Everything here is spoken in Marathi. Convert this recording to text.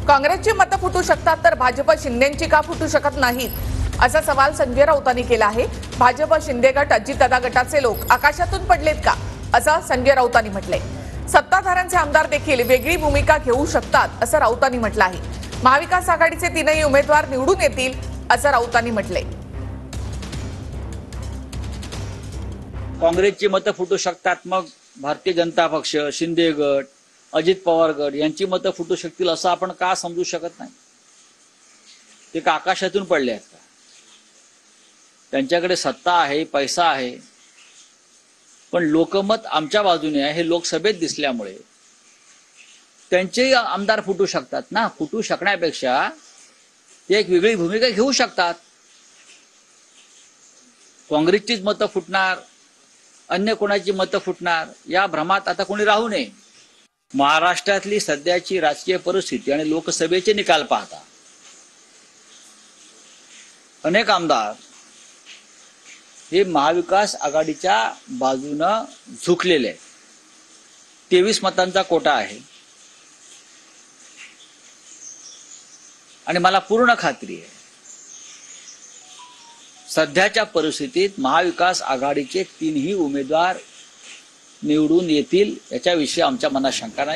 काँग्रेसची मतं फुटू शकतात तर भाजप शिंदेची का फुटू शकत नाहीत असा सवाल संजय राऊतांनी केला आहे। भाजप शिंदे गट अजितदादा गटाचे लोक आकाशातून पडलेत का असं संजय राऊतांनी म्हटलंय। सत्ताधाऱ्यांचे आमदार देखील वेगळी भूमिका घेऊ शकतात असं राऊतांनी म्हटलं आहे। महाविकास आघाडीचे तीनही उमेदवार निवडून येतील असं राऊतांनी म्हटलंय। काँग्रेसची मतं फुटू शकतात, मग भारतीय जनता पक्ष, शिंदे गट, अजित पवार गट यांची मतं फुटू शकतील असं आपण का समजू शकत नाही? ते का आकाशातून पडले आहेत का? त्यांच्याकडे सत्ता आहे, पैसा आहे, पण लोकमत आमच्या बाजूने आहे हे लोकसभेत दिसल्यामुळे त्यांचेही आमदार फुटू शकतात ना। फुटू शकण्यापेक्षा ते एक वेगळी भूमिका घेऊ शकतात। काँग्रेसचीच मतं फुटणार, अन्य कोणाची मतं फुटणार या भ्रमात आता कोणी राहू नये। महाराष्ट्रातली सध्याची राजकीय परिस्थिती आणि लोकसभेचे निकाल पाहता अनेक आमदार हे महाविकास आघाडीच्या बाजूनं झुकलेले आहेत। 23 मतांचा कोटा आहे आणि मला पूर्ण खात्री आहे सध्याच्या परिस्थितीत महाविकास आघाडीचे तीनही उमेदवार निवडून येतील याच्याविषयी आमच्या मनात शंका नाही।